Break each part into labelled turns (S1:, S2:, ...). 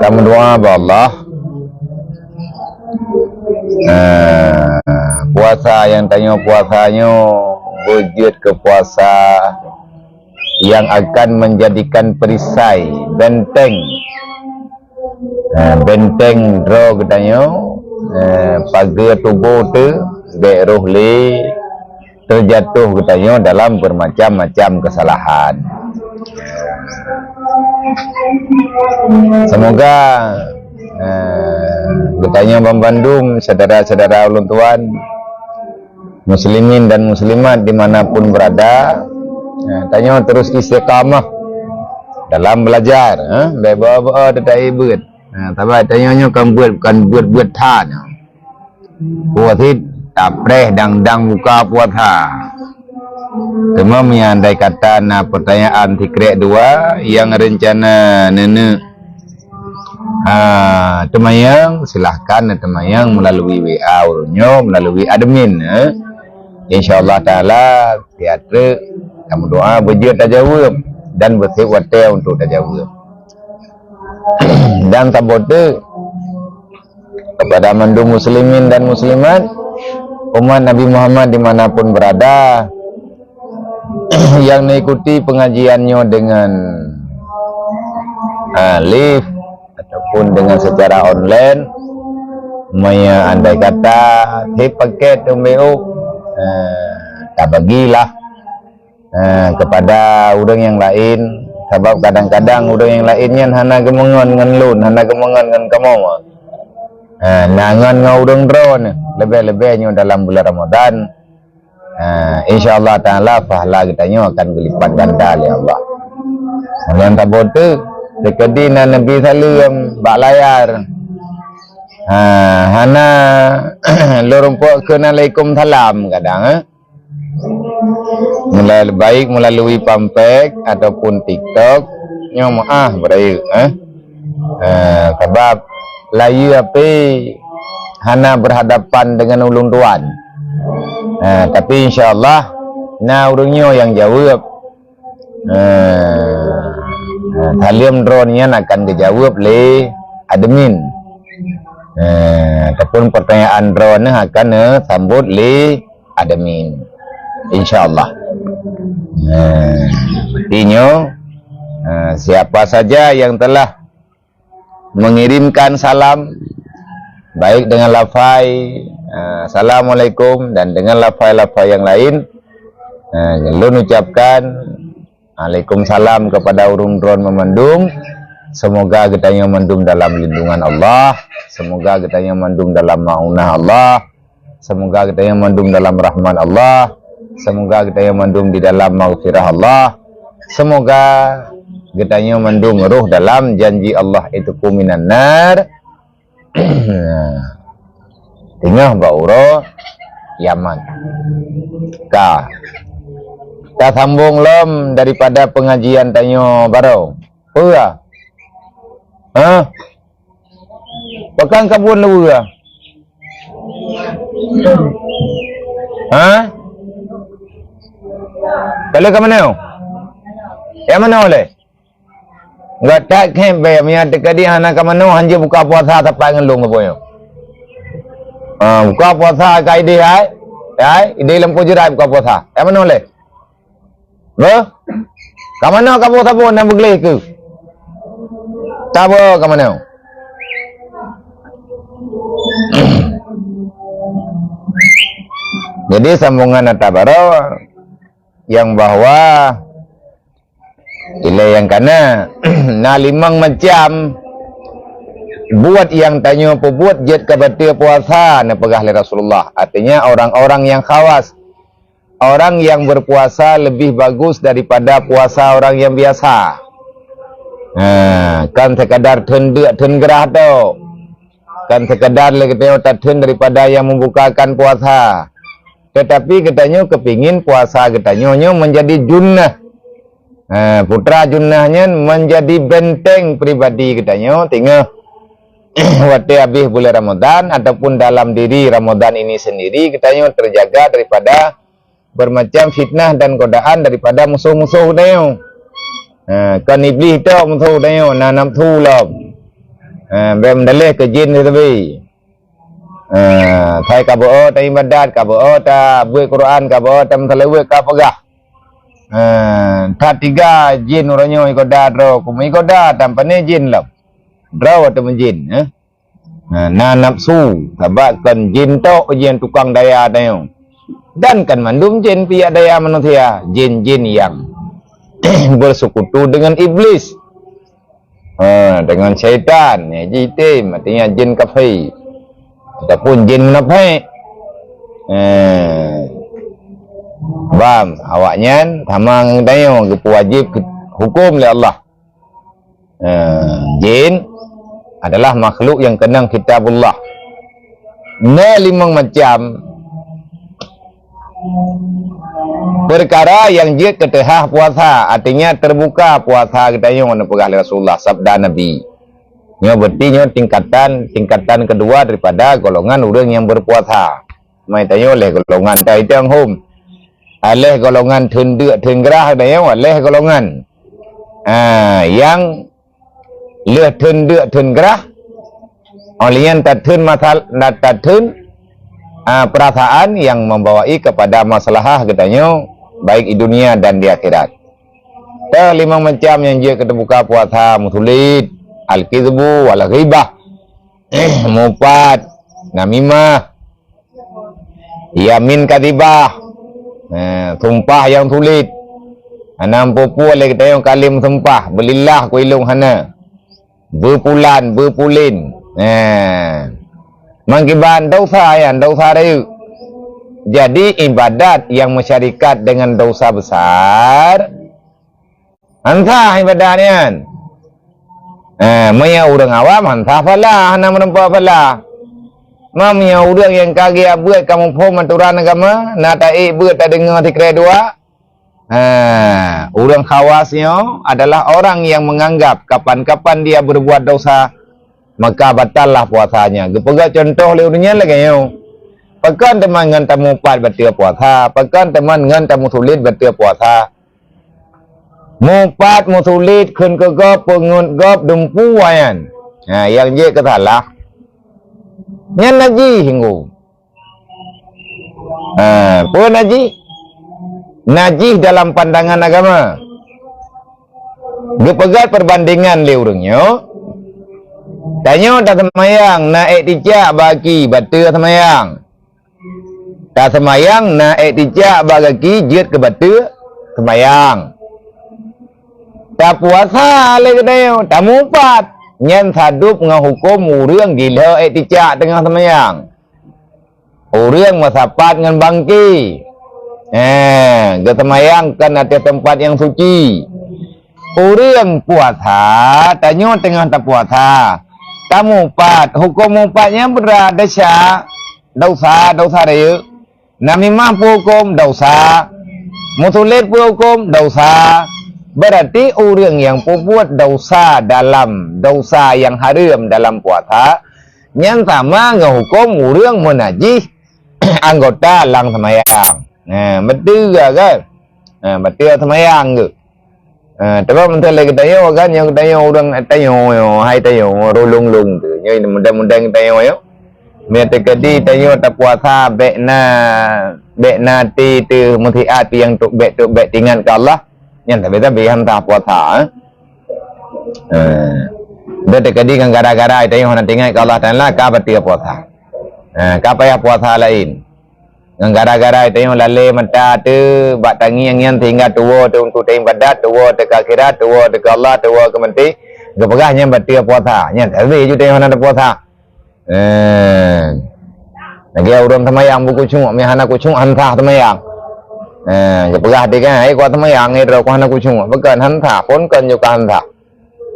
S1: Kamu doa ba Allah. Puasa yang tanya puasanya wujud ke puasa yang akan menjadikan perisai benteng benteng roh katanya pagar tubuh tu roh le terjatuh katanya dalam bermacam-macam kesalahan. Semoga katanya Bang Bandung, saudara-saudara ulun tuan muslimin dan muslimat dimanapun berada, tanya terus istiqamah dalam belajar, bawa-bawa dedai buat. Tapi tanya kan bukan buat tan. Puasit tapreh dang buka puasa. Cuma menyandai kata pertanyaan tikrek dua yang rencana nenek temayang, silahkan temayang melalui WA urunyo, melalui admin. InsyaAllah ta'ala teater kamu doa berjaya tajawab dan bersih wadah untuk tajawab. Dan tabote kepada mandung muslimin dan muslimat umat Nabi Muhammad dimanapun berada yang mengikuti pengajiannya dengan live ataupun dengan secara online, maya andai kata paket umbeuk tak bagilah kepada orang yang lain, sebab kadang-kadang orang yang lainnya hana gemengon ngan lun, hana gemengon ngan kamu. Nangan ngau orang drone lebih-lebihnya dalam bulan Ramadan. InsyaAllah ta'ala pahala kitanya akan berlipat ganda oleh Allah. Yang tak bodoh sekadina Nabi Salim bak layar hana lorumpuk kenalaikum salam kadang mulai baik melalui pampek ataupun TikTok nyo beraya sebab layu api hana berhadapan dengan ulung tuan. Tapi insyaAllah urungnya yang jawab Salim drone-nya akan dijawab oleh admin. Ataupun pertanyaan drone akan sambut oleh admin, insyaAllah. Artinya siapa saja yang telah mengirimkan salam baik dengan lafai Assalamualaikum dan dengan lafai-lafai yang lain, lu ucapkan Waalaikumsalam kepada urung drone memandung. Semoga kita yang mandung dalam lindungan Allah, semoga kita yang mandung dalam maunah Allah, semoga kita yang mandung dalam rahman Allah, semoga kita yang mandung di dalam maghfirah Allah, semoga kita yang mandung ruh dalam janji Allah itu kuminan nar. Tengah bauro Yaman. Kita sambung lom daripada pengajian tanya baru. Pura. Pakan kabun lu ya. Kalau ke mana? Yang mana oleh? Enggak tak kembe mian tekadi anak ke mana hanya buka puasa sampai ngelung apa yo. Buka puasa kai dia ai. Ide lempu jerai buka puasa. Yang mana oleh? Ke mana kamu sabun nak bergelih ke? Tak apa ke mana? Jadi sambungan atabaro yang bahwa yang kana na limang macam buat yang tanya apa buat jet kebatil puasa na pegah oleh Rasulullah. Artinya orang-orang yang khawas, orang yang berpuasa lebih bagus daripada puasa orang yang biasa. Kan sekadar ten gerah tu, kan sekadar lagi ten daripada yang membukakan puasa. Tetapi katanya kepingin puasa katanya menjadi junnah. Putra junnahnya menjadi benteng pribadi katanya tinggal waktu habis bulan Ramadan ataupun dalam diri Ramadan ini sendiri katanya terjaga daripada bermacam fitnah dan godaan daripada musuh-musuh katanya. Kan iblis tu mthu tayo na nam thu lom. Bem daleh ke jin tu tapi. Thai ka bo ta ibadat ka bo ta buat Quran ka bo ta mthalewe ka pagah. Tha tiga jin uranyo ikodat ro kumi ikodat tampane jin lom. Draw atau jin na nafsu tabakan jin tu jin tukang daya tayo. Dan kan mandum jin pihak daya manusia, jin-jin yang bersekutu dengan iblis, dengan syaitan, jitim, artinya jin kafir ataupun jin munafik. Bam, awaknya tamang dayo wajib hukum oleh Allah. Jin adalah makhluk yang kenang kitabullah. Limang macam perkara yang dia ketehah puasa, artinya terbuka puasa kita yang pegah Rasulullah sabda Nabi. Nya berarti nya tingkatan kedua daripada golongan orang yang berpuasa. Mai tayo oleh golongan tai tang hum. Oleh golongan thendek tenggerah tayo oleh golongan yang leh thendek tenggerah olian tatun masal tatun perasaan yang membawai kepada masalah katanya baik di dunia dan di akhirat. Lima macam yang dia keterbuka puasa, mutulid, al-kizbu, wal-ghibah, mupat, namimah, yamin kadibah, sumpah yang sulit, anam pupu oleh katanya kalim sumpah, belillah kuilung hana, berpulin, mengkiban dosa yang dosa itu. Jadi ibadat yang masyarakat dengan dosa besar, hantah ibadatnya. Maya orang awam hantah falah, hana menempa falah. Mamnya orang yang kaki buat kamu pun aturan agama, nak tak buat tak dengar tikrai dua. Orang khawasnya adalah orang yang menganggap kapan-kapan dia berbuat dosa, maka batallah puasanya. Gepegat contoh leurnya lagi yo. Pekan teman ngan tamu pat batal puasa, pekan teman ngan tamu sulit batal puasa. Mupat musulit kun ke gop pengun gop dempu wayan. Yang je ketalah. Nyan naji hinggu. Pun naji. Najih dalam pandangan agama. Gepegat perbandingan leurnya. Tanya tak semayang naik tijak bagi batal semayang. Tak semayang naik tijak bagi jid ke batal semayang. Tak puasa le kedai tak mupat. Nyen sadup ngahukum urang gila tijak tengah semayang. Urang masapat ngan bangki. Ke semayang kan ada tempat yang suci. Urang puasa tanya tengah tak puasa. Kamu mupat, hukum mupatnya berada syak dosa dia. Namimah hukum dosa, musulit hukum dosa. Berarti orang yang berbuat dosa dalam dosa yang haram dalam puasa, yang sama ngehukum orang menajis anggota lang semayang. Betul kan? Betul semayang ke? Tapi menteri lagi tayo kan yang tayo orang tayo hai tayo rolong tu. Yang mudah-mudahan tayo yo. Mereka kedi tayo tak puasa bekna ti tu mutiat yang tuk bek tingan ke Allah. Yang tapi bihan tak puasa. Dia kedi kan gara-gara tayo nak tingan ke Allah Taala ka betul puasa. Ka payah puasa lain. Gara-gara itu yang lalai mata tu bak tangi yang tinggal tua tu untuk time badat tua tu akhirat tua tu Allah tua ke menti gepegahnya batal puasa nya tapi ju tengok ada puasa lagi orang semayang buku cuma mihana ku cuma hantah semayang gepegah dia kan kuat semayang ni ro ku hana ku cuma bukan hantah pun kan juga hantah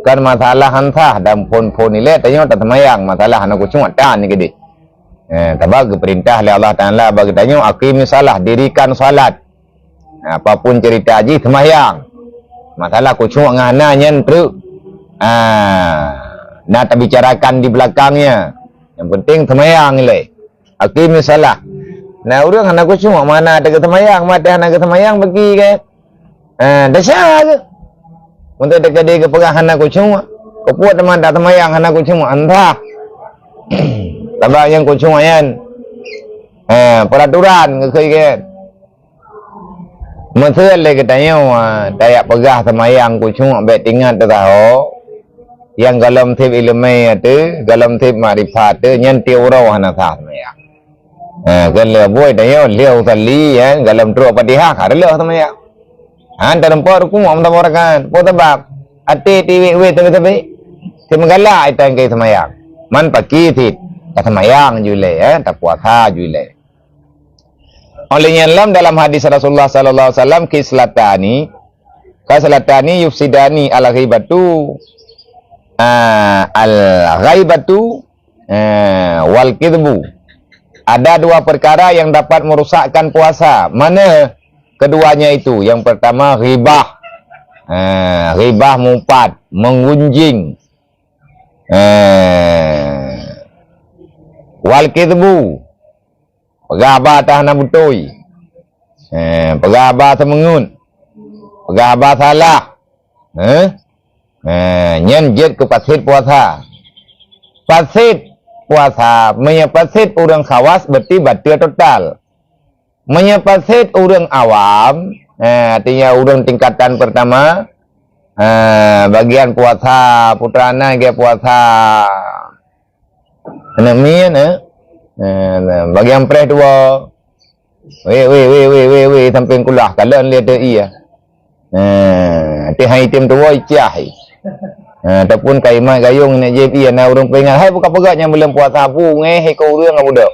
S1: kan masalah hantah dan pun ni le tengok tak semayang masalah hana ku cuma tan ni gede. Tabag perintah oleh Allah Taala bagi tanya aqimish salah, dirikan salat. Apapun cerita haji sembahyang. Masalah kucuk ngana nyen truk. Nak bicarakan di belakangnya. Yang penting sembahyang le. Aqimish salah. Nah orang anak kucuk mana ada sembahyang, mata anak sembahyang pergi ke. Dasar ke. Untuk dekat dia kepegah anak kucing, kepuat teman tak temayang anak kucing entah. Tabak yang kucing ayan. Peraturan ke. Masa lagi tanya, dayak pegah temayang kucing ambek tinggal tertahu. Yang galam tip ilmu itu, galam tip makrifat itu, nyanti orang anak temayang. Kalau boy tanya, liau tali ya, galam terus padihak, ada liau temayang. Anda nampak aku mau mentawarkan, potebab, ati TV tapi timgala itu yang kita semayang, man pagi tit, kita semayang jule ya, tak puasa jule. Olehnya dalam hadis Rasulullah Sallallahu Alaihi Wasallam kislatani yufsidani al ghaibatu wal kidbu. Ada dua perkara yang dapat merusakkan puasa. Mana keduanya itu? Yang pertama ghibah, ghibah mumpat, mengunjing, wal kidbu, pegabah tahan butoi, pegabah semengun, pegabah salah, nyenjet ke pasit puasa, pasit puasa, menyepasit orang khawas berarti batal total. Menyepasit orang awam, artinya orang tingkatan pertama, bagian puasa putrana ke puasa enamian, bagian pres dua, samping kulah kalian lihat iya, tihai tim dua icah, ataupun kaimah gayung nak jadi na orang pengat, hai buka pegaknya belum puasa bu, hei kau orang apa dah?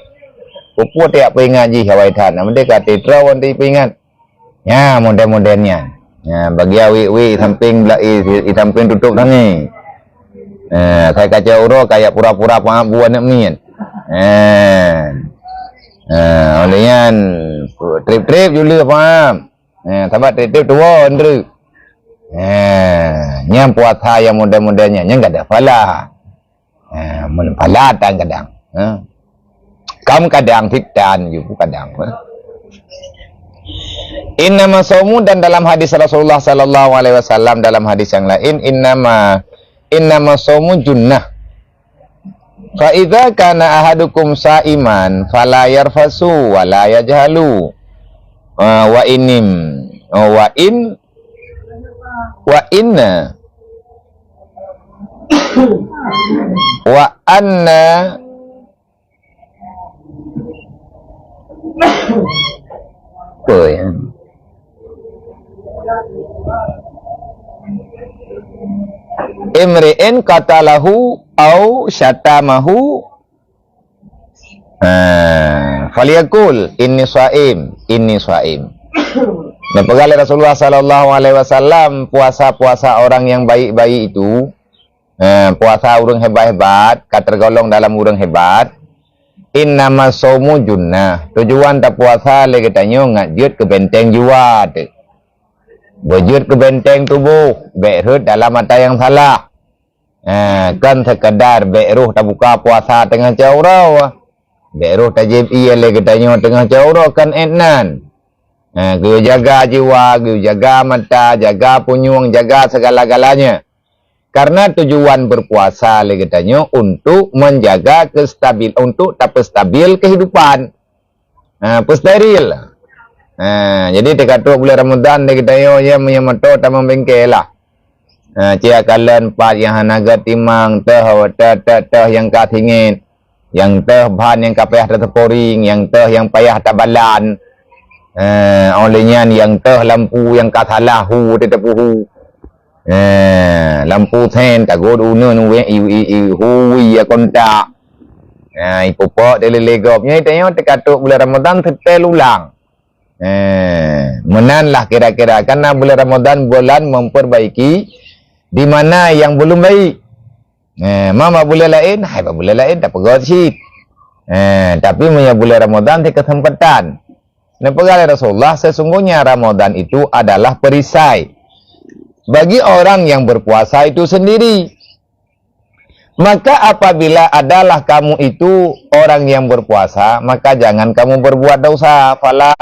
S1: Pupu tiap pengat ji hawai tan, mereka tetra wanti pengat. Ya model-modelnya. Ya bagi awi samping belai samping tutup tani. Saya kaca uro kayak pura-pura pengabuan nak min. Olehnya trip-trip juga faham. Sahabat trip-trip tua ndru. Yang puasa yang model-modelnya yang enggak ada pala. Pala kadang. Kamu kadang fiktan juga kadang. Innama saumu, dan dalam hadis Rasulullah Sallallahu Alaihi Wasallam dalam hadis yang lain, innama saumu junnah. Fa idza kana ahadukum sa'iman fala yarfasu wa la yajhalu wa anna apa ya? Imri'in qatalahu au syatamahu faliyakul inni shaim. Dan pegala Rasulullah Sallallahu Alaihi Wasallam puasa orang yang baik-baik itu, puasa orang hebat-hebat, tergolong dalam orang hebat. Innama saumu junnah. Tujuan tak puasa lagi tanya ngajut ke benteng jiwa tu. Berjut ke benteng tubuh, beruh dalam mata yang salah. Kan sekadar beruh tak buka puasa tengah caurau. Beruh tak jib lagi tanya tengah caurau kan enan. Gue jaga jiwa, gue jaga mata, jaga punyung, jaga segala-galanya. Karena tujuan berpuasa lagi tanya untuk menjaga untuk tak stabil kehidupan. Steril. Jadi dikatakan bulan Ramadan lagi tanya ya menyamato tak membengkel lah. Cia kalian 4 yang hanaga timang teh yang katingin, yang teh bahan yang kapayah terporing, yang teh yang payah tak balan. Olehnya yang teh lampu yang kasalahu tetepuhu. Lampu sen tak godu nu hui ya kontak. Ipopok dari legopnya itu terkatuk bulan Ramadan setel ulang. Menanlah kira-kira karena bulan Ramadan bulan memperbaiki di mana yang belum baik. Mama bulan lain, hai bulan lain tak pegot sih. Tapi punya bulan Ramadan di kesempatan. Dan pegala Rasulullah sesungguhnya Ramadan itu adalah perisai bagi orang yang berpuasa itu sendiri. Maka apabila adalah kamu itu orang yang berpuasa, maka jangan kamu berbuat dosa. Fala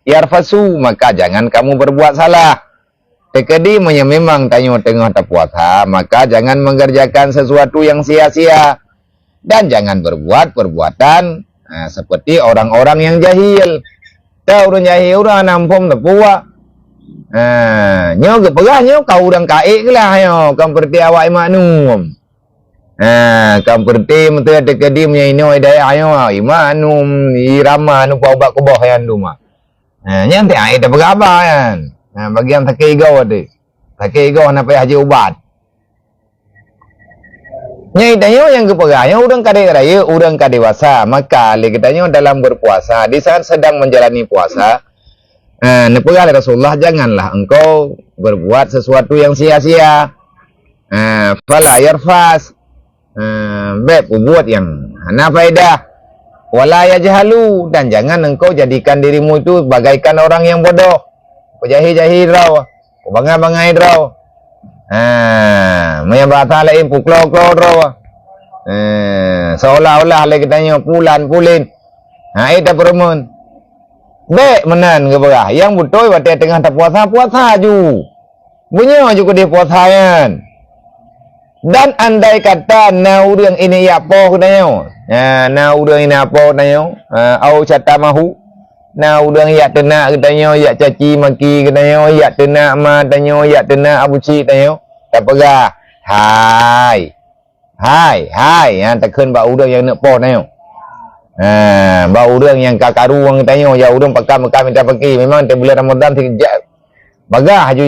S1: yarfasu, maka jangan kamu berbuat salah. Tekedi memang tanya tengah tak puasa, maka jangan mengerjakan sesuatu yang sia-sia dan jangan berbuat perbuatan seperti orang-orang yang jahil. Tahu orang jahil orang nampung tak puas. Nyo ke perah nyo kau orang kaik lah nyo, kau perti awak maknum. Kau perti mentu tekedi menyaino hidayah nyo, imanum irama nu obat kubah yang duma. Nyantai ai tak berapa kan. Bagi yang tak kegau ada. Tak kegau nak payah haji ubat. Nyai tanya yang keperanya orang kadek raya, orang kadek dewasa. Maka li katanya dalam berpuasa, di saat sedang menjalani puasa, nepera Rasulullah, janganlah engkau berbuat sesuatu yang sia-sia. Fala yarfas. Buat yang hana faedah. Wala yajhalu, dan jangan engkau jadikan dirimu itu bagaikan orang yang bodoh. Jahil-jahil raw, bangai-bangai raw. Maya bahasa lain puklau-klau raw. Seolah-olah lagi tanya pulan-pulin. Itu perumun. Baik menan ke berah. Yang betul waktu tengah tak puasa ju. Bunyi juga dia puasa kan. Dan andai kata na urang ini ya apa katanya. Na urang ini apa katanya. Au cata mahu. Na udang yak tenak katanya, yak caci maki katanya, yak tenak ma katanya, yak tenak abuci katanya. Tak pegah. Hai. Tak keun ba udang yang nak po katanya. Ba udang yang kakaru wang katanya, ya udang pakam minta pagi. Memang di bulan Ramadan tidak bagah haju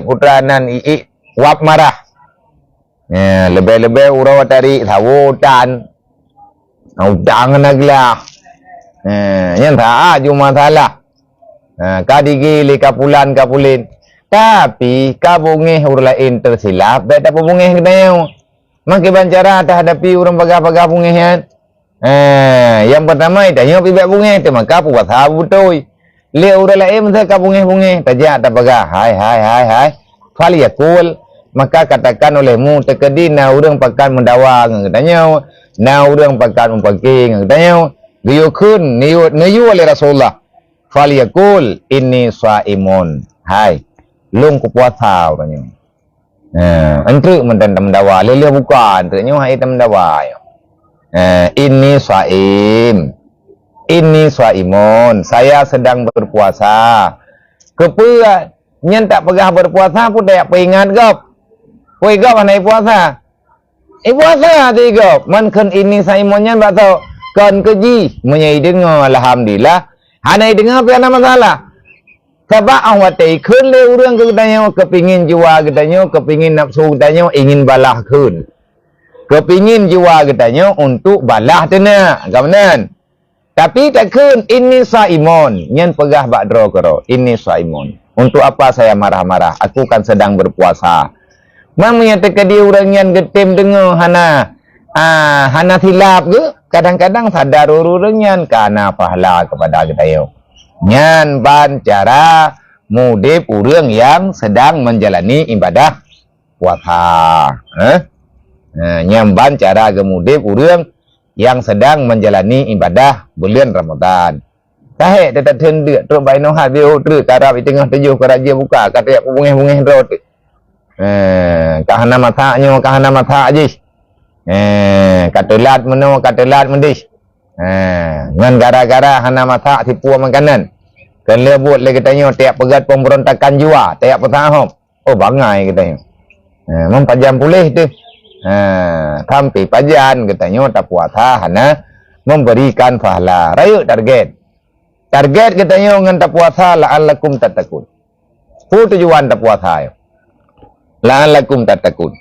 S1: putranan wap marah. Lebih-lebih urang tarik sawotan. Udang naglah. Yang tak cuma salah. Kadigi li kapulin. Tapi kabungih orang lain tersilap, tak pabungih katanya. Maki bancara tak hadapi orang bagah-bagah bungih kan. Yang pertama itanya pibak bungih tu maka puasa betul. Li orang lain mesti kabungih-bungih, tajak tak bagah. Hai. Fal yakul, maka katakan olehmu tekedi na orang pakan mendawang katanya. Na orang pakan umpaking katanya. Giyukun niyu oleh Rasulullah. Fal yakul inni shaimun. Hai, lung ku puasa katanya. Entru mendan mendawa, lele bukan, entrunya hai mendawa. Inni shaimun. Saya sedang berpuasa. Kepa nyen tak pegah berpuasa pun tak peringat gop. Koi gop anai puasa. Puasa tiga. Man kan ini shaimunnya batau. Kan keji menyai dengar alhamdulillah. Hanai dengar apa nama masalah. Sebab awak kun le urang katanya kepingin jiwa katanya, kepingin nafsu katanya ingin balah kun. Kepingin jiwa katanya untuk balah tenak. Kamanan. Tapi tak kun ini saimun. Nyen pegah bakdro kero. Ini saimun. Untuk apa saya marah-marah? Aku kan sedang berpuasa. Mamanya tekadi urang yang getim dengar hana silap ke? Kadang-kadang sadar urang-urang karena pahala kepada kita. Nyan ban cara mudip urang yang sedang menjalani ibadah puasa. Nyan ban cara gemudip urang yang sedang menjalani ibadah bulan Ramadan. Tahek tetap tendek terus baino habis terus karap di tengah tujuh keraja buka kata yak bungih-bungih rot. Kahana mata aje. Katelat mendis. Ngan gara-gara hana masak tipu makanan. Kan lebut lagi katanya tiap pegat pemberontakan jiwa, tiap petahom. Oh bangai katanya. Mempajam pulih tu. Sampai pajan katanya tak puasa hana memberikan pahala. Rayu target. Target katanya ngan tak puasa la'allakum tattaqun. Tujuan tak puasa. La'allakum tattaqun.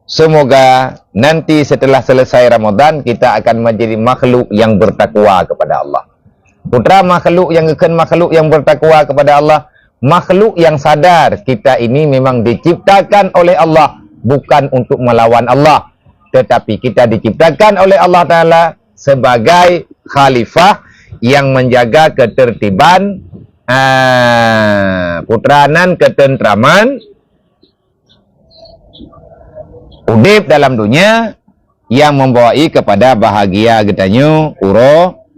S1: Semoga nanti setelah selesai Ramadan kita akan menjadi makhluk yang bertakwa kepada Allah. Putra makhluk yang bertakwa kepada Allah, makhluk yang sadar kita ini memang diciptakan oleh Allah bukan untuk melawan Allah, tetapi kita diciptakan oleh Allah Taala sebagai khalifah yang menjaga ketertiban, putranan ketentraman udip dalam dunia yang membawai kepada bahagia getanyo uro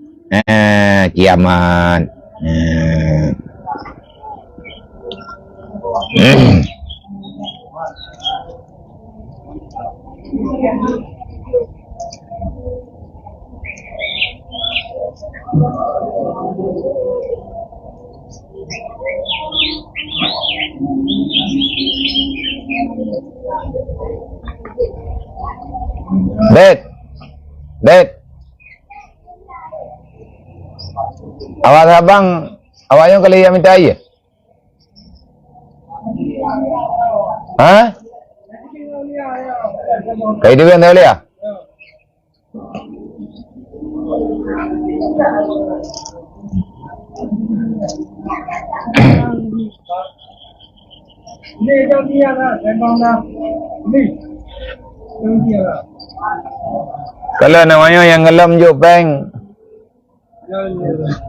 S1: kiamat. Dek. Awak abang, awaknya kali yang minta air. Ha? Kayak dia yang tak boleh ah? Kalau namanya yang ngelam juk peng.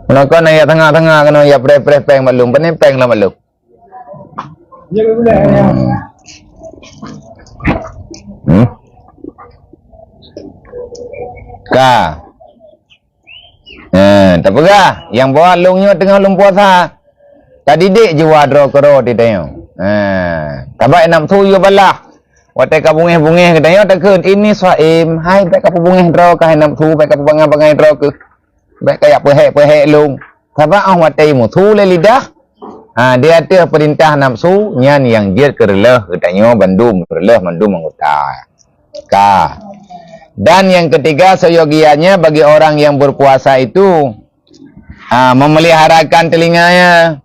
S1: Menakon ayat tengah-tengah kena ya pre-pre peng malum, pening peng lah malum. Ka. Tak apa yang bawa lungnya tengah lung puasa. Tadi dik je wadro kero di tayo. Tabak nak tu yo balah. Watai ka bungeh-bungeh ke tayo tak kun ini swaim. Hai tak ka bungeh dro ka nak tu baik ka bangai dro ke. Baik kayak pehek lung. Tabak ah watai mu tu le lidah. Dia ada perintah nafsu nyan yang dia kereleh katanya bandum kereleh mandum anggota. Ka. Dan yang ketiga seyogianya bagi orang yang berpuasa itu memeliharakan telinganya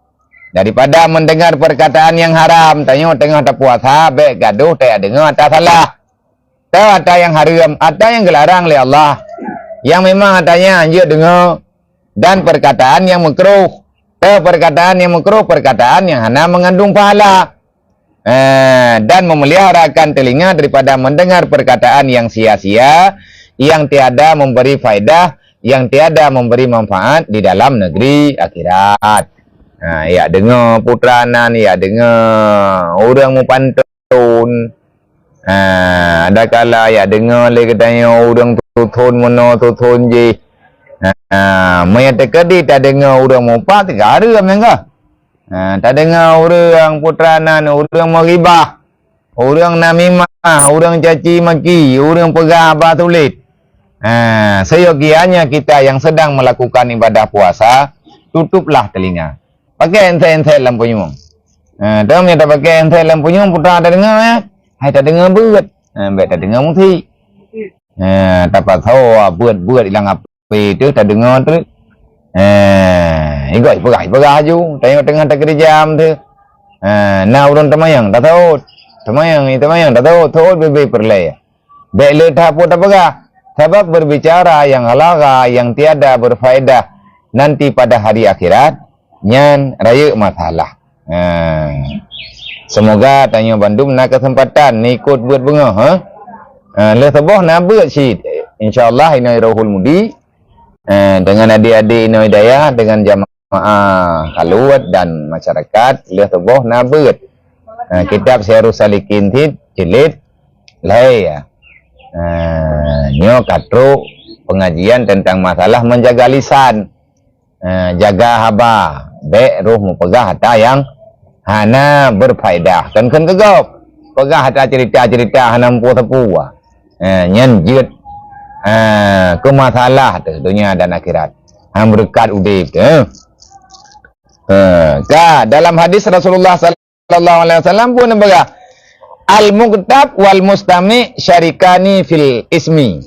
S1: daripada mendengar perkataan yang haram. Tanya tengah tak puasa baik gaduh tak dengar tak salah. Tahu ada yang haram, ada yang dilarang oleh Allah. Yang memang adanya anjur dengar dan perkataan yang makruh. Perkataan yang makruh, perkataan yang hanya mengandung pahala. Dan memeliharakan telinga daripada mendengar perkataan yang sia-sia, yang tiada memberi faedah, yang tiada memberi manfaat di dalam negeri akhirat. Ya dengar putranan, ya dengar orang mu pantun. Ada kala ya dengar lagi katanya orang tutun mono tutun je. Maya tekadi tak dengar orang mopa tiga hari memang. Tak dengar orang putranan, orang meribah, orang namimah, orang caci maki, orang pegah abah tulis. Seyogianya kita yang sedang melakukan ibadah puasa, tutuplah telinga. Pakai ente-ente lampu nyung. Tahu tak pakai ente lampu nyung putra tak dengar ya? Hai tak dengar berat. Baik tak dengar muti. Tak tahu buat hilang apa itu tak dengar tu. Ikut pegah ju tengok tengah tak kerjam tu. Nah urang temayang tak tahu. Temayang tak tahu bebe perlay. Baik le tak pegah. Sebab berbicara yang halara yang tiada berfaedah nanti pada hari akhirat nyan raya masalah. Semoga tanya Bandung nak kesempatan ni ikut buat bunga le sebah nak buat syid. Insyaallah ini Rohul Mudi. Dengan adik-adik Ino Hidayah, dengan jamaah kaluat dan masyarakat lihat tubuh nabut kitab Syarus Salikin jilid lai ya. Nyo katru pengajian tentang masalah menjaga lisan, jaga haba baik ruh mupegah hatta yang hana berfaedah kan kegop pegah hatta cerita-cerita hana tepu nyen jut ke masalah tu dunia dan akhirat berkat udip dalam hadis Rasulullah sallallahu alaihi wasallam pun berkata al-muqtab wal mustami syarikani fil ismi.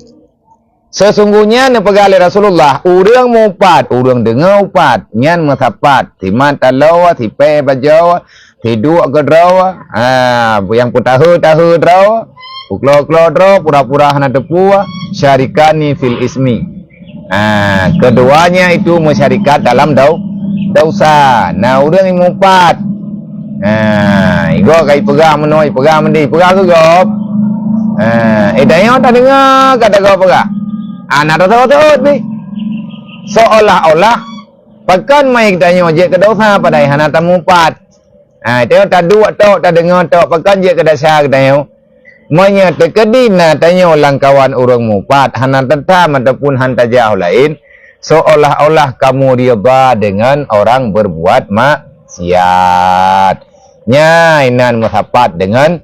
S1: Sesungguhnya nepegale Rasulullah urang mupat urang dengar upat nyan masapat timan talawa tipe bajawa tidu agrawa yang putahu drawa uklo draw pura-pura hana tepu syarikani fil ismi. Keduanya itu masyarakat dalam dosa. Nah urang yang mupat igo kai pegah menoi pegah mendi pegah gop dayo tak dengar kata gop pegah anak tahu ni seolah-olah pekan mai dayo je ke dosa pada hana tamupat dayo tak dua tok tak dengar tok pekan je ke dasar dayo monya terkedina tanyo langkawan urang mupat hana tetam ataupun hanta jauh lain seolah-olah kamu riba dengan orang berbuat maksiat. Nya inan musapat dengan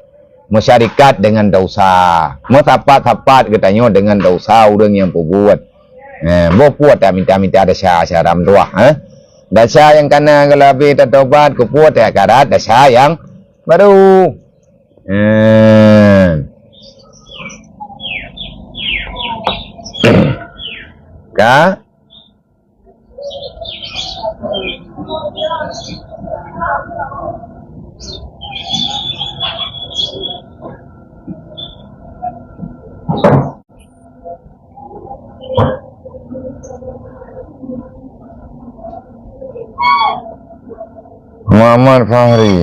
S1: masyarakat dengan dosa. Musapat katanya dengan dosa orang yang berbuat. Bo puat dah minta dasar ramduah. Dasar yang kena kalau habis tertobat ku puat ya karat dasar yang baru. Ka Muhammad Fahri.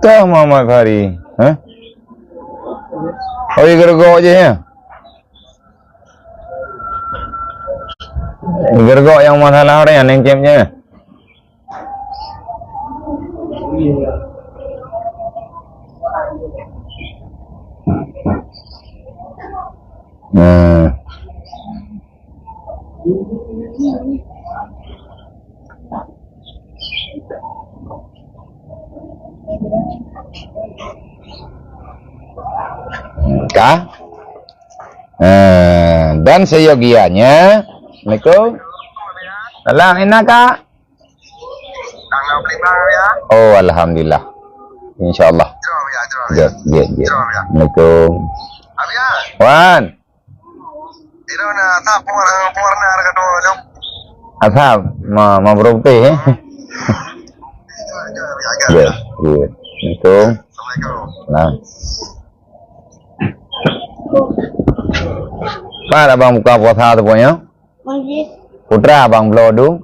S1: Tahu Muhammad Fahri? Oh, ini gergok je ya? Gergok yang masalah orang yang nengkemnya. Kah? Dan seyogianya. Assalamualaikum. Salam, enak kak? Oh, alhamdulillah. InsyaAllah. Ya. Assalamualaikum. Wan. Asap, mau berhenti. Ya. Assalamualaikum. Nah. Pak abang buka puasa tu punya? Putra abang blodu.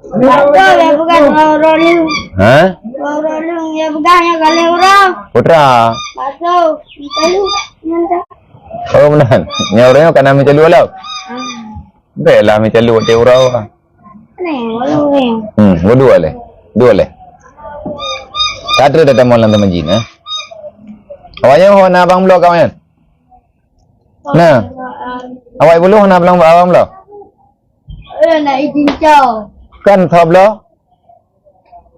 S2: Betul ya bukan rolling. Rolling ya bukan ya kali orang.
S1: Putra.
S2: Masuk. Itu nanti.
S1: Oh benar. Nyaurnya kan kami celu lah. Bela kami celu te urau.
S2: Nih,
S1: dua le. Satu dah temu lan teman jin Awaknya ho na abang blok kawan. Nah. Awak bulu nak belang abang blok?
S2: Nak izin kau.
S1: Kan thop lo?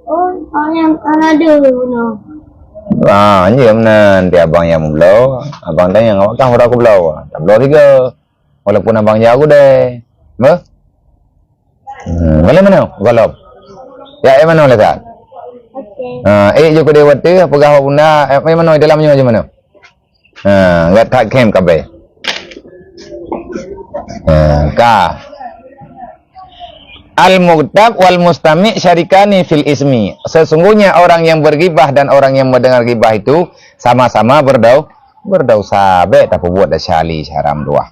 S2: Oh, yang ada no.
S1: Anjir nan dia abang yang belau. Abang tanya awak kan aku belau. Tak belau tiga. Walaupun abang jauh deh. Ber? Mana? Golop. Ya, mana boleh tak?
S2: Okey.
S1: Juga dia waktu apa gawat bunda. Mana dalamnya macam mana? Enggak tak kem kabeh. Ka Al-Mughtab wal Mustami' syarikani fil ismi. Sesungguhnya orang yang bergibah dan orang yang mendengar gibah itu sama-sama berdosa. Tak buat dah syali haram dua.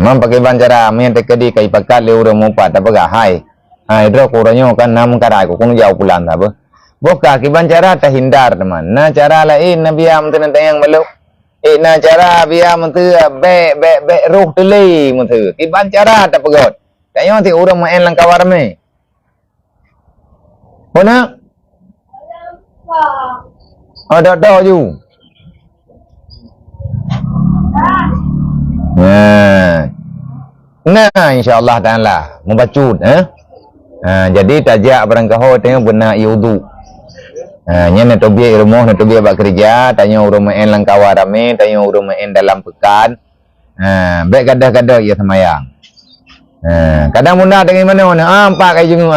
S1: Pakai bancara main tekedi kai pakat le urang mumpat apa gah hai. Idro kuranyo kan nam karai ko kung jauh pulan ta ba. Boka ki bancara ta hindar teman. Na cara lain nabi am tu yang beluk. Na cara biam tu be ruh teli tu. Ki bancara ta pegot. Kayo ti urang main lang kawarme. Bona? Ada ju. Nah, insyaAllah ta'ala membacut jadi tajak barang kau tengok benar iudu nya nak tobiak rumah nak tobiak buat kerja tanya urang main lang kawarame tanya urang main dalam pekan baik gadah-gadah ia semayang kadang bunda dengan mana empat kali jenguk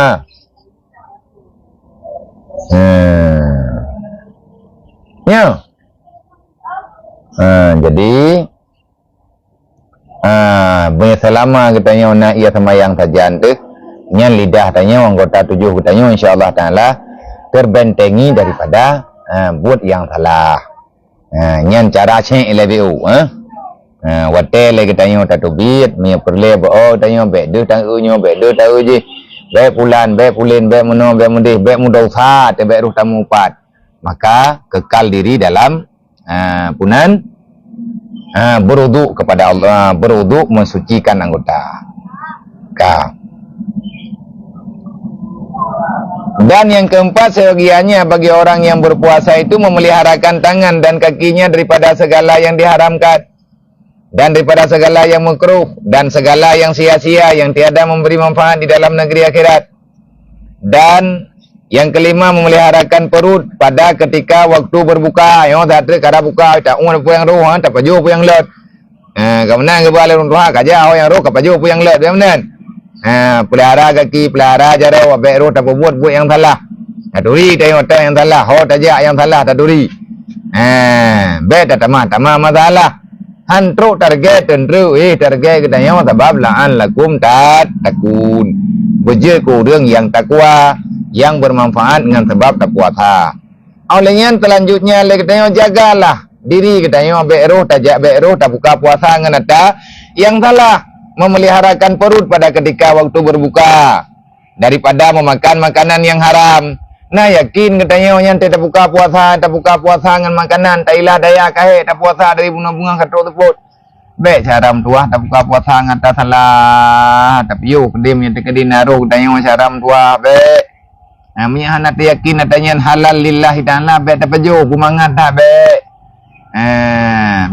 S1: jadi selama katanya nak ia semayang sajan tu nya lidah tanya anggota tujuh katanya insyaallah taala terbentengi daripada buat yang salah nya cara cek lebu wate le katanya tatubit me perle bo tanya be de tang unyo be de tahu je be pulan be pulin be meno be mudih be mudosa te be ruh tamu pat maka kekal diri dalam punan berwuduk kepada Allah, berwuduk mensucikan anggota. Dan yang keempat, seyogianya bagi orang yang berpuasa itu memeliharakan tangan dan kakinya daripada segala yang diharamkan dan daripada segala yang makruh dan segala yang sia-sia yang tiada memberi manfaat di dalam negeri akhirat. Dan yang kelima, memeliharakan perut pada ketika waktu berbuka. Yang tak ada kada buka, tak umur apa yang roh, tak paju apa yang let. Kemudian kebalik untuk hak aja yang roh, kapaju apa yang let, kemudian. Pelihara kaki, pelihara jaro, abek roh tak buat yang salah. Taduri tengok yang salah, ho tajak yang salah taduri. Bet tamah masalah. Hantro target tentu target kita yang sebab la'an lakum takun. Berjeku รื่องyang takwa yang bermanfaat dengan sebab tak puasa. Olehnya selanjutnya kita jagalah diri kita abek roh tajak abek roh tak buka puasa dengan ada yang salah. Memeliharakan perut pada ketika waktu berbuka daripada memakan makanan yang haram. Nah yakin katanya yang tak buka puasa dengan makanan tak ilah daya kahe tak puasa dari bunga-bunga katrok teput. Baik caram tuah tak buka puasa ngata salah tapi yo kedim yang tekedi naruh katanya caram tuah baik. Namanya anak yakin katanya halal lillahi ta'ala baik tak pejo bumangat tak baik.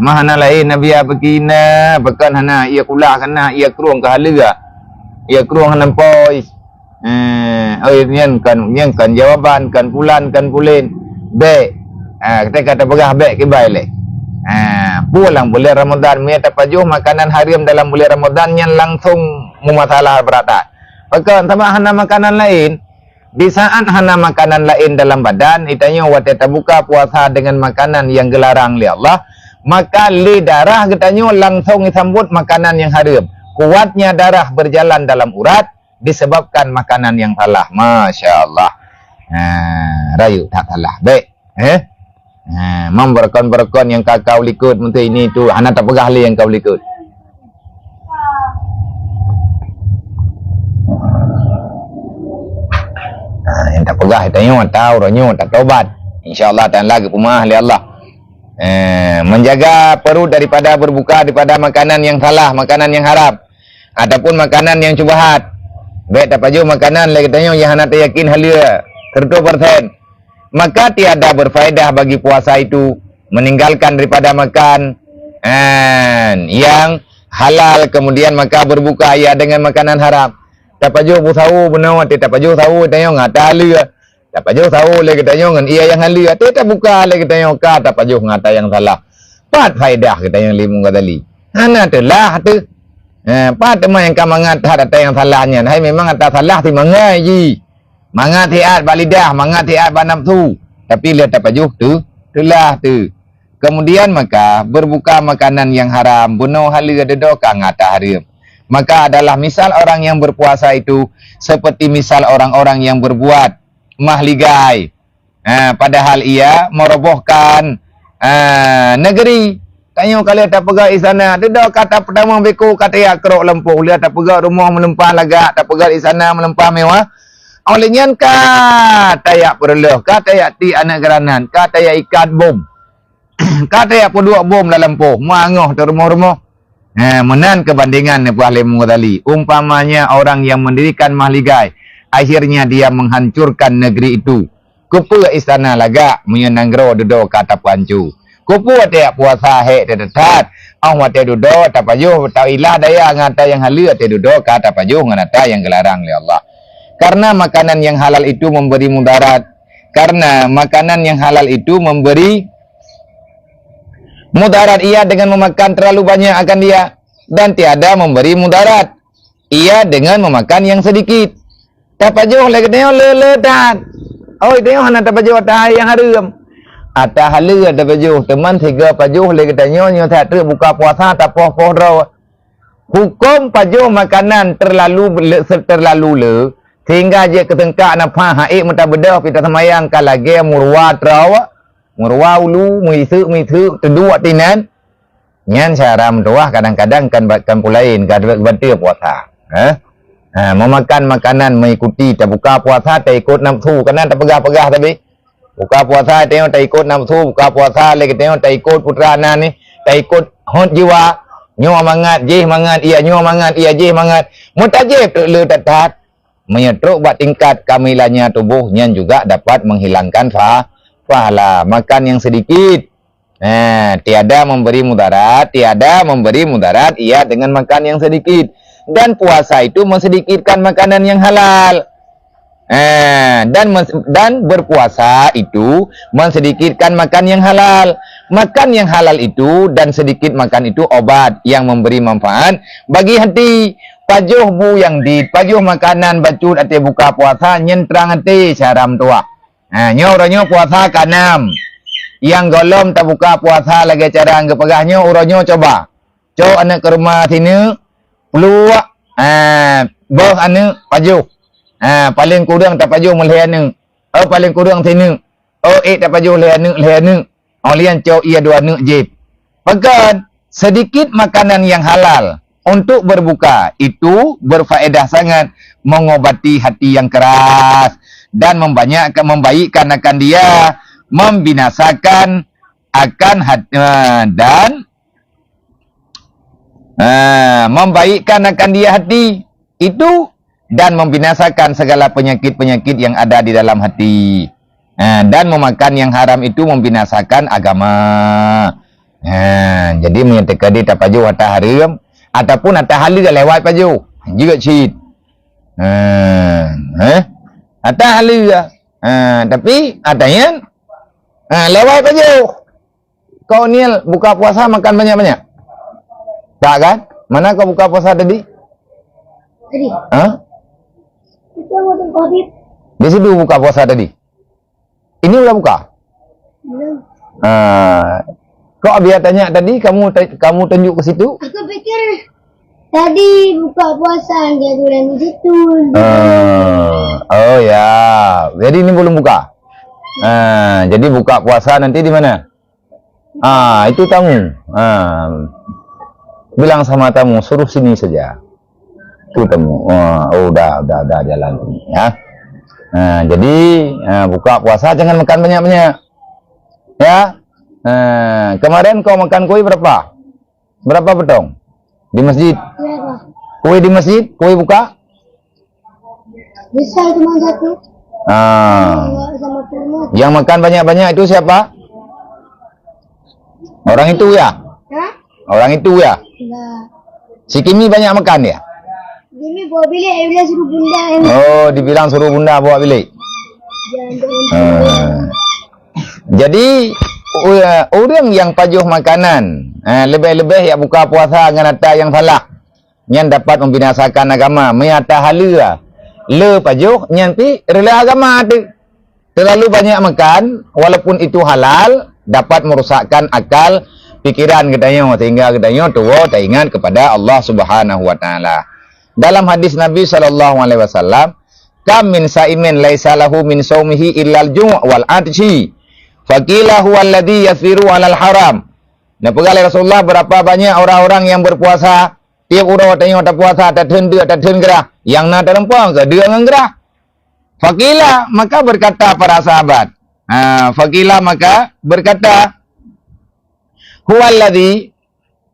S1: Mahana lain Nabi begina bekan hana ia kula kana ia keruang ke halia ia keruang nampoi yang kan jawaban kan pulan kan pulin be kita kata pegah be ke baik le pulang bulan Ramadan me tapajuh makanan haram dalam bulan Ramadan yang langsung memasalah berat bekan sama hana makanan lain. Di saat hana makanan lain dalam badan, itanya wate buka puasa dengan makanan yang gelarang oleh Allah, maka li darah katanya langsung disambut makanan yang haram. Kuatnya darah berjalan dalam urat disebabkan makanan yang salah. Masya Allah. Rayu tak salah. Baik. Berkon-berkon yang kau likut menteri ini tu, anak tak pegah li yang kau likut. Yang tak pegah tanya tahu ronyo tak tobat insyaallah dan lagi pemah oleh Allah menjaga perut daripada berbuka daripada makanan yang salah, makanan yang haram ataupun makanan yang cubahat. Baik tak paju makanan lagi tanya yang anak yakin halia 100%, maka tiada berfaedah bagi puasa itu meninggalkan daripada makan yang halal kemudian maka berbuka ia dengan makanan haram. Tak paju tahu benar tak paju tahu tanya ngata halia. Tak paju tahu lagi tanya ngan ia yang halia. Tak buka lagi tanya ka tak paju ngata yang salah. Pat faedah kita yang limu kata li. Ana telah tu. Pat teman yang ka mangata ada yang salahnya. Hai memang ada salah ti mangai ji. Mangat hiat balidah, mangat hiat banam tu. Tapi lihat tak paju tu, telah tu. Kemudian maka berbuka makanan yang haram, bunuh halia dedo ka ngata haram. Maka adalah misal orang yang berpuasa itu seperti misal orang-orang yang berbuat mahligai. Padahal ia merobohkan negeri. Tanya kalian tak pegak di sana. Dia kata pertama beku kata ya kerok lempuh. Lihat tak pegak rumah melempah lagak. Tak pegak di sana melempah mewah. Olehnya kata ya perluh. Kata ya ti anak geranan. Kata ya ikat bom. Kata ya pedua bom dalam lempuh. Muangoh tu rumah-rumah. Menan kebandingan Nabi Mughazali. Umpamanya orang yang mendirikan mahligai, akhirnya dia menghancurkan negeri itu. Kupu istana lagak menyenanggro dodo kata pancu. Kupu tiap puasa hek tetetat. Wate dodo tapajuh tawilah daya ngata yang halia te dodo kata pajuh ngata yang gelarang oleh Allah. Karena makanan yang halal itu memberi mudarat. Karena makanan yang halal itu memberi mudarat ia dengan memakan terlalu banyak akan dia dan tiada memberi mudarat ia dengan memakan yang sedikit. Tapajuh lagi tengok leletat. Oh tengok hana tapajuh atah yang haram. Atah halia tapajuh teman tiga pajuh lagi tengok nyo tak buka puasa tak poh-poh ro. Hukum pajuh makanan terlalu le sehingga je ketengkak napa haik mutabedah kita semayang kalage murwa trawa. Murwa ulu, misu, terdua tinan. Nyan syaram doah kadang-kadang kan pulain, bantu puasa. Memakan makanan mengikuti, tak buka puasa, tak ikut nafsu. Karena tak pegah-pegah tapi. Buka puasa, tengok tak ikut nafsu. Buka puasa, lagi tengok tak ikut putra anak ni. Tak ikut hot jiwa. Nyo mangat, jih mangat, ia nyo mangat, ia jih mangat. Mutajib tu le tatat. menyetruk buat tingkat kamilannya tubuhnya juga dapat menghilangkan pahala. Makan yang sedikit. Tiada memberi mudarat, ia dengan makan yang sedikit. Dan puasa itu mensedikitkan makanan yang halal. Dan berpuasa itu mensedikitkan makan yang halal. Makan yang halal itu dan sedikit makan itu obat yang memberi manfaat bagi hati. Pajuh bu yang pajuh makanan bacut ate buka puasa nyentrang ate saram tua. Nyoronyo puasa kanam. Yang golom tak buka puasa lagi cara ngepegahnya uronyo coba. Anak ke rumah sini peluak boh ane pajuh. Paling kurang tak pajuh melehanu. Paling kurang sini. Tak pajuh lehanu. Lian ia dua nuk jib. Pegan sedikit makanan yang halal untuk berbuka itu berfaedah sangat mengobati hati yang keras dan membaikkan akan dia, membinasakan akan hati dan membaikkan akan dia hati itu dan membinasakan segala penyakit-penyakit yang ada di dalam hati. Dan memakan yang haram itu membinasakan agama. Jadi menyatakan dia tak paju atas haram ataupun atas halal lewat paju juga cheat. Atas halal tapi adanya lewat paju. Kau ni buka puasa makan banyak-banyak. Tak kan? Mana kau buka puasa tadi?
S2: Tadi. Itu waktu COVID.
S1: Di situ buka puasa tadi. Ini udah buka?
S2: Belum.
S1: Kok biar tanya tadi kamu tunjuk ke situ?
S2: Aku pikir tadi buka puasa dia turun di situ.
S1: Oh ya. Jadi ini belum buka. Jadi buka puasa nanti di mana? Itu tamu. Bilang sama tamu suruh sini saja. Itu tamu. Udah jalan ini ya. Jadi buka puasa jangan makan banyak-banyak. Ya. Kemarin kau makan kue berapa? Berapa betong? Di masjid?
S2: Berapa?
S1: Kue di masjid? Kue buka?
S2: Besar cuma satu. Sama kurma.
S1: Yang makan banyak-banyak itu siapa? Orang itu ya?
S2: Hah?
S1: Orang itu ya?
S2: Enggak.
S1: Si Kimi banyak makan ya?
S2: Ini bawa bilik, dia suruh bunda yang
S1: Dibilang suruh bunda bawa bilik. Jadi orang yang pajuh makanan lebih-lebih yang buka puasa dengan atas yang salah yang dapat membinasakan agama menyata hala pajuh nanti rela agama tu. Terlalu banyak makan walaupun itu halal dapat merosakkan akal pikiran katanya sehingga katanya tua tak ingat kepada Allah Subhanahu wa taala. Dalam hadis Nabi SAW, kam min sa'imin laisa lahu min saumihi illa al-ju' wal 'atshi. Faqila huwa alladhi yathiru 'alal haram. Nah, pegalai Rasulullah berapa banyak orang-orang yang berpuasa, tiap orang tanya tak puasa tak ten gerah, yang nak terempang ke dia ngerah. Faqila maka berkata para sahabat. Faqila maka berkata huwa alladhi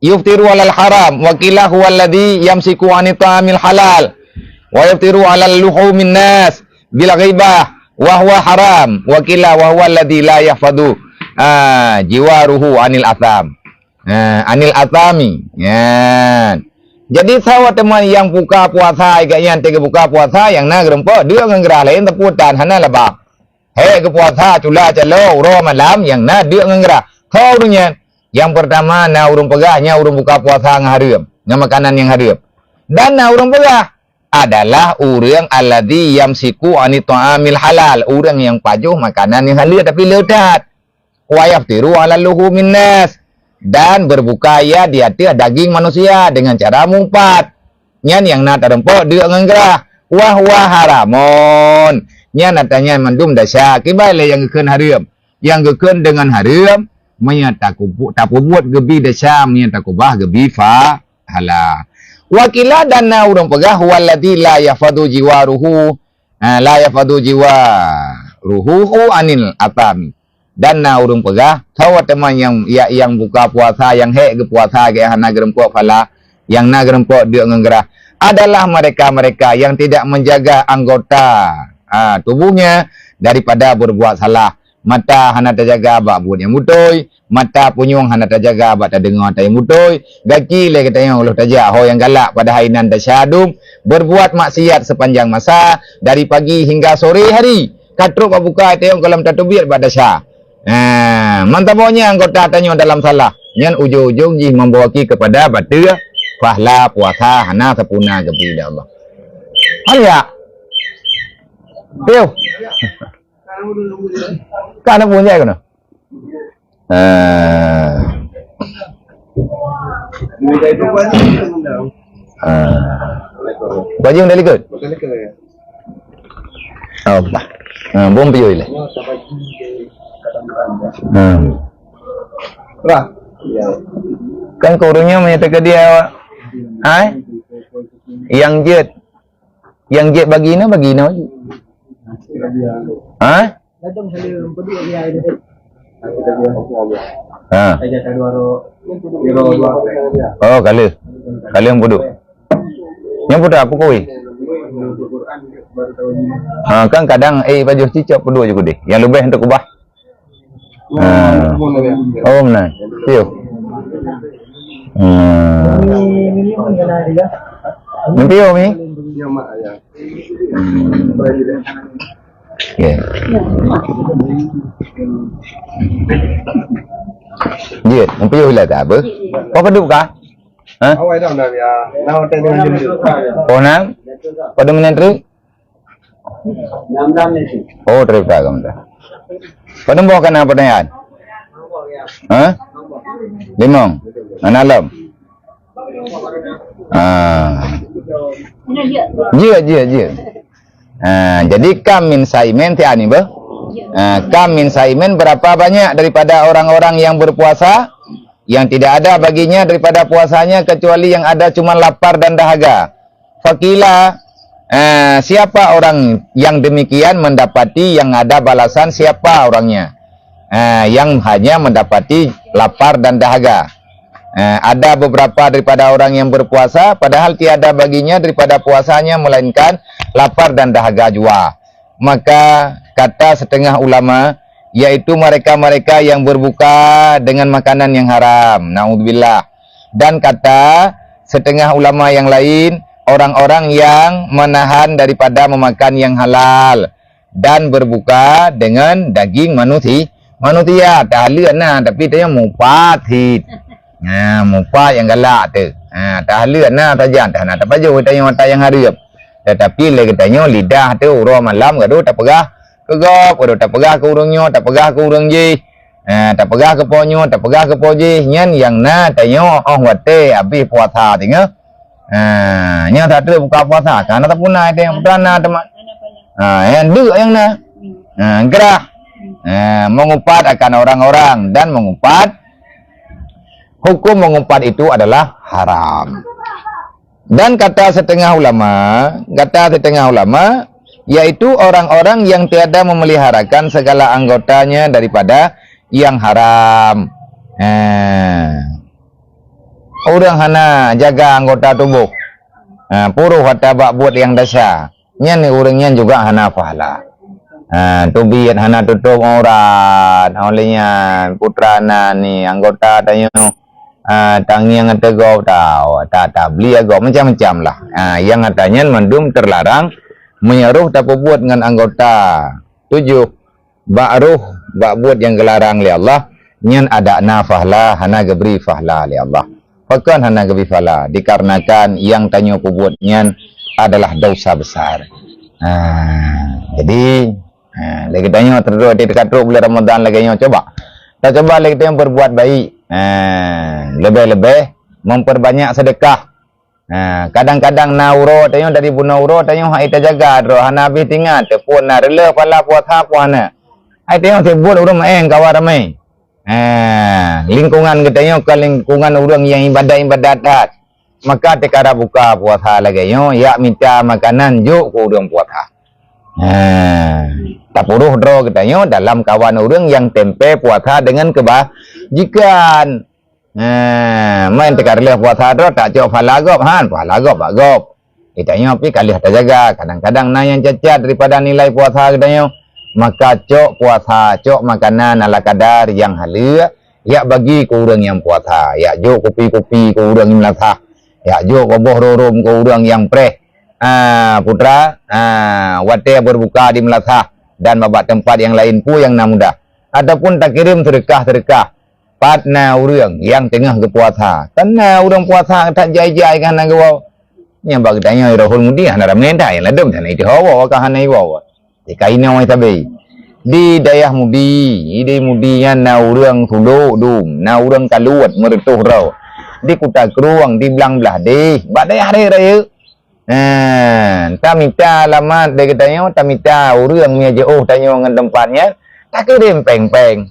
S1: yuftiru 'alal haram wa qila huwa alladhi yamsiku 'ani ta'amil halal wa yuftiru 'alal luhumin nas bil ghibah wa huwa haram wa qila wa huwa alladhi la yahfadu jiwaruhu 'anil atham anil athami ya. Jadi sahabat teman yang buka puasa yang tega buka puasa yang nak rempah dia ngerah lain teputan hana labak ke puasa cula calo ro malam yang nak dia ngerah kau dunia. Yang pertama, urung pegahnya urung buka puasa yang haram, yang makanan yang haram. Dan urung pegah adalah orang alladhi yamsiku 'ani ta'amil halal, orang yang pajuh makanan yang halal tapi leutat. Wa yaftiru 'ala luhumin nas, dan berbuka ya di atas daging manusia dengan cara mumpat. Nyan yang nak terempok dia ngerah. Wa huwa haramun. Nyan natanya mandum dasya kibale yang gekeun haram. Yang gekeun dengan haram tak buat gebi dasam yang tak kubah gebi fa hala wakila dan urang pegah walladzi la yafadu jiwaruhu anil atami dan urang pegah tahu teman yang buka puasa yang ke puasa ke hana gerempok fala yang na gerempok dia ngerah adalah mereka-mereka yang tidak menjaga anggota tubuhnya daripada berbuat salah. Mata hana terjaga abak buat yang mutoi, mata punyung hana terjaga abak tak dengar tak yang mutoi, gaki le kata yang Allah tajak ho yang galak pada hainan tasyadum, berbuat maksiat sepanjang masa dari pagi hingga sore hari. Katruk buka tayong kolam tatubir pada syah. Mantabonya anggota tanya dalam salah. Nyan ujung-ujung jih membawaki kepada batu pahala puasa hana sempurna kepada Allah. Hanya. Teo. Kana punya kono. Baju yang delikut. Oh, bah. Bom piyo ile. Kan kurungnya menyatakan dia yang jet bagina aja. Oh, kali yang bodoh. Yang bodoh apa koi? Kan kadang baju cicak bodoh juga deh. Yang lebih untuk ubah. Oh, benar. Siap. Mimpi mi? Ya. Dia, mimpi hilang tak apa? Kau kedua kah? Hah? Oh, nang? Pada mana trip? Oh, trip tak kamu dah. Pada bawa kan apa pertanyaan? Hah? Limong? Analam? Jia. Jadi kam min saimen ti ani bah? Kam min saimen berapa banyak daripada orang-orang yang berpuasa yang tidak ada baginya daripada puasanya kecuali yang ada cuma lapar dan dahaga. Fakila siapa orang yang demikian mendapati yang ada balasan siapa orangnya? Yang hanya mendapati lapar dan dahaga. Ada beberapa daripada orang yang berpuasa padahal tiada baginya daripada puasanya melainkan lapar dan dahaga jua. Maka kata setengah ulama yaitu mereka-mereka yang berbuka dengan makanan yang haram. Naudzubillah. Dan kata setengah ulama yang lain orang-orang yang menahan daripada memakan yang halal dan berbuka dengan daging manusia. Tak halal nah tapi dia mupat. Mupa yang galak tu. Tahlian nah tajam tak nak baju tanya mata yang harap. Tetapi lagi tanya lidah tu urang malam gaduh tak pegah kegop, gaduh tak pegah ke urangnya, tak pegah ke urang ji. Tak pegah ke ponyo, tak pegah ke poji. Nyan yang na tanya wate habis puasa tinggal. Nya tak ada buka puasa kan tak punai tu yang perana teman. Yang duk yang na. Gerah. Mengumpat akan orang-orang dan mengumpat hukum mengumpat itu adalah haram. Dan kata setengah ulama, yaitu orang-orang yang tiada memeliharakan segala anggotanya daripada yang haram. Orang hana jaga anggota tubuh. Puruh hatta bak buat yang dasar. Nyan orangnya juga hana pahala. Tubiat hana tutup orang. Olehnya putrana ni anggota tanya tangi yang tegau tahu tak beli agak macam-macam lah. Yang katanya mendum terlarang menyeruh tak buat dengan anggota. 7 ba'ruh bak buat yang gelarang li Allah nyan ada nafahlah hana gebri fahla li Allah. Fakan hana gebri fahla dikarenakan yang tanya buat nyan adalah dosa besar. Jadi lagi tanya terus di dekat bulan Ramadan lagi nyo coba. Tak coba lagi tanya berbuat baik. Lebih-lebih memperbanyak sedekah. Kadang-kadang nauro tanya dari bu nauro tanya hak ita jaga ro hana bi tingat pun na rela pala puasa puana. Ai tanya sebut urang maeng kawan ramai. Lingkungan katanya ke lingkungan orang yang ibadat. Maka tekara buka puasa lagi yo ya minta makanan juk ku urang puasa. Tak puruh dro katanya dalam kawan orang yang tempe puasa dengan kebajikan. Main tekarlah puasa dro tak cok falagop han falagop bagop. Katanya api kali tak jaga. Kadang-kadang na yang cacat daripada nilai puasa katanya. Maka cok puasa, cok makanan ala kadar yang halal. Ya bagi ke orang yang puasa. Ya jok kopi-kopi ke orang yang melatah. Ya jok koboh rorom ke orang yang preh. Putra, wate berbuka di melatah. Dan babat tempat yang lain pun yang nak mudah. Ataupun tak kirim sedekah-sedekah. Patna orang yang tengah ke puasa. Karena orang puasa tak jai-jai kan nak kau. Yang bagi tanya Rahul Mudi hana ramenda yang ladum sana itu hawa ka hana iwa. Di kaina mai tabe. Di dayah Mudi, ide Mudi yang na urang sulo dum, na urang kaluat meretuh rau. Di kuta keruang di belang belah deh. Badai hari raya. Tamita alamat dia katanya, tamita urang nya jauh tanya dengan tempatnya. Tak kirim peng-peng.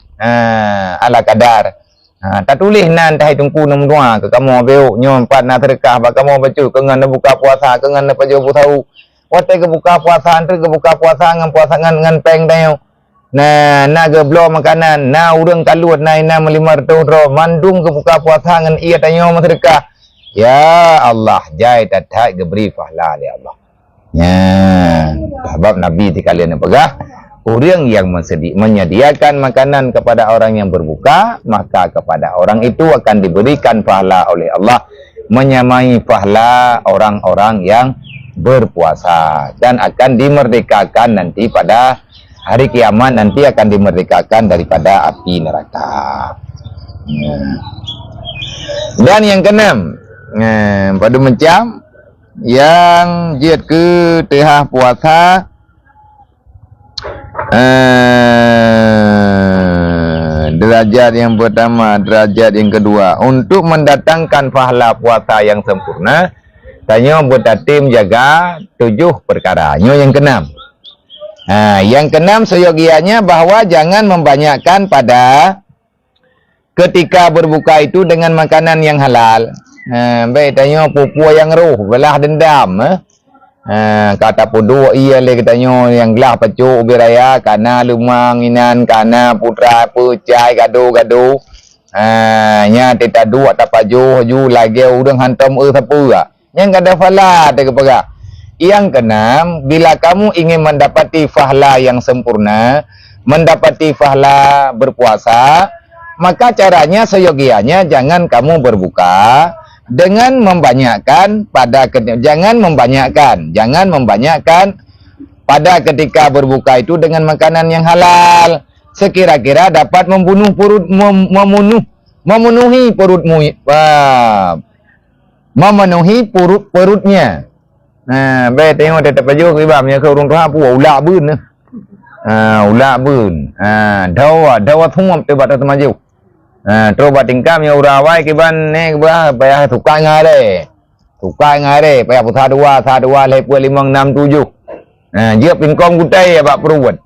S1: Ala kadar. Tak tulis nan tahai tungku nom dua ke kamu beuk nyon pat na sedekah ba kamu baca kengan buka puasa kengan apa jo tahu wate ke buka puasa antri ke buka puasa ngan puasa ngan peng dayo na ge blo makanan na urang kaluat na ina melimar tu ro mandung ke buka puasa ngan ia tanyo sedekah ya Allah jai tatai ge beri pahala ya Allah ya sebab nabi di kalian pegah orang yang menyediakan makanan kepada orang yang berbuka, maka kepada orang itu akan diberikan pahala oleh Allah menyamai pahala orang-orang yang berpuasa dan akan dimerdekakan nanti pada hari kiamat nanti akan dimerdekakan daripada api neraka. Dan yang keenam, pada macam yang jihad ke tengah puasa derajat yang pertama, derajat yang kedua untuk mendatangkan pahala puasa yang sempurna tanya bertatim jaga 7 perkara. Yang keenam. Yang keenam seyogianya bahwa jangan membanyakkan pada ketika berbuka itu dengan makanan yang halal. Baik tanya pupu yang roh belah dendam kata pudu ia le katanya yang gelah pacuk biraya kana lumang inan kana putra pecai gaduh-gaduh nya tita dua tapaju ju lagi urang hantam siapa yang kada fala te kepaga. Yang keenam, bila kamu ingin mendapati pahala yang sempurna, mendapati pahala berpuasa, maka caranya seyogianya jangan kamu berbuka dengan membanyakkan pada jangan membanyakkan pada ketika berbuka itu dengan makanan yang halal sekira-kira dapat memenuhi perutnya. Baik tengok tetap baju kibamnya ke urang tuha pu ulak beun dawa thumam te bat maju coba tingkam yang urawai kiban ne bah payah tukang ngare payah putar dua lepua 5 6 7 dia pingkong gutai ya bak peruat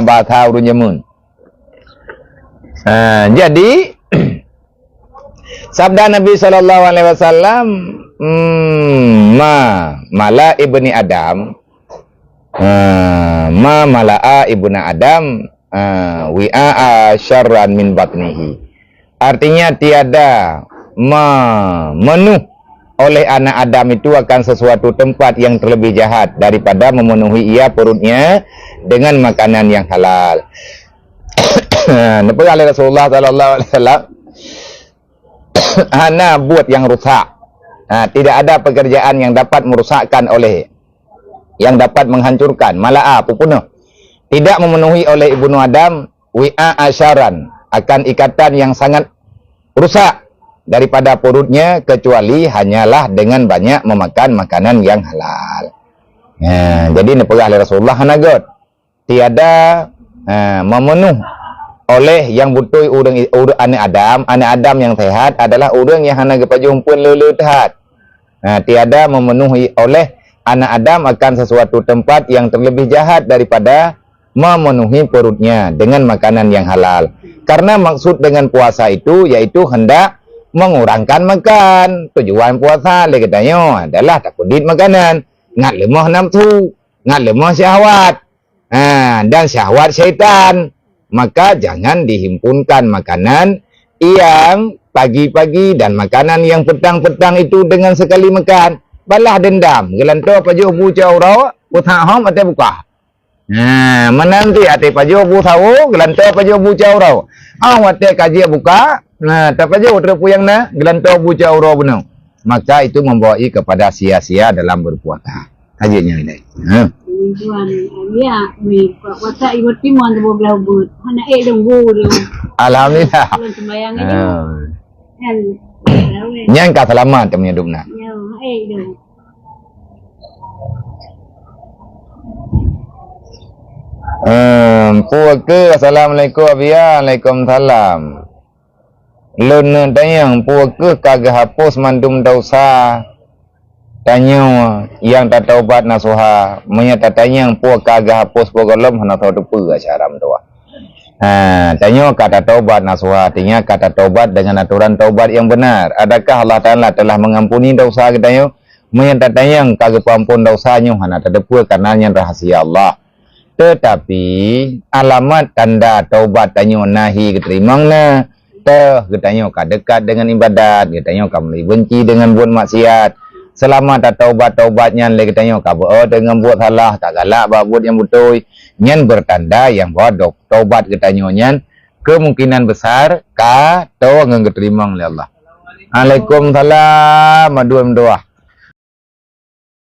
S1: bahasa urun jamun. Jadi sabda Nabi sallallahu alaihi wasallam mala ibni Adam mala'a ibnu Adam wi'a syarran min batnihi. Artinya tiada memenuh oleh anak Adam itu akan sesuatu tempat yang terlebih jahat daripada memenuhi ia perutnya dengan makanan yang halal. Nabi oleh Rasulullah sallallahu alaihi wasallam ana buat yang rusak. Tidak ada pekerjaan yang dapat merusakkan oleh yang dapat menghancurkan mala'a pupunuh tidak memenuhi oleh ibnu Adam wi'a asyaran akan ikatan yang sangat rusak daripada perutnya kecuali hanyalah dengan banyak memakan makanan yang halal. Jadi nepegah oleh Rasulullah hanagot tiada memenuh oleh yang butuh anak Adam yang sehat adalah orang yang hana gepajumpun lele tehat. Tiada memenuhi oleh anak Adam akan sesuatu tempat yang terlebih jahat daripada memenuhi perutnya dengan makanan yang halal. Karena maksud dengan puasa itu yaitu hendak mengurangkan makan. Tujuan puasa katanya adalah tak kudit makanan, ngat lemah nafsu, ngat lemah syahwat, dan syahwat syaitan. Maka jangan dihimpunkan makanan yang pagi-pagi dan makanan yang petang-petang itu dengan sekali makan. balas dendam gelanto paju bu cauro utha hom ate buka menanti ate paju bu tahu gelanto paju bu cauro ate kaji buka tak paju terpuyang na gelanto bu cauro benar maka itu membawa kepada sia-sia dalam berpuasa tajuknya ini
S2: tuan ya mi puasa ibu timuan tu belah but hana dong bu
S1: alhamdulillah
S2: sembayang itu kan
S1: nyangka selamat temunya dukna
S2: ya dong
S1: puaka assalamualaikum abia waalaikumsalam lun tanyang puaka kagak hapus mandum dosa tanya yang tak taubat nasuha menyata tanyang puaka kagak hapus pogolom hana tahu depu acaram tu tanya kata taubat nasuha artinya kata taubat dengan aturan taubat yang benar adakah Allah Ta'ala telah mengampuni dosa kita yo menyata tanyang kagak ampun dosanya hana terdepu karena yang rahasia Allah tetapi alamat tanda taubat tanyo nahi keterimang na katanya dekat dengan ibadat katanya kamu benci dengan buat maksiat selama tak taubat-taubatnya le katanya kamu dengan buat salah tak galak buat yang betul nyan bertanda yang bodoh taubat katanya nyan kemungkinan besar ka tau dengan keterimang oleh Allah. Waalaikumsalam madua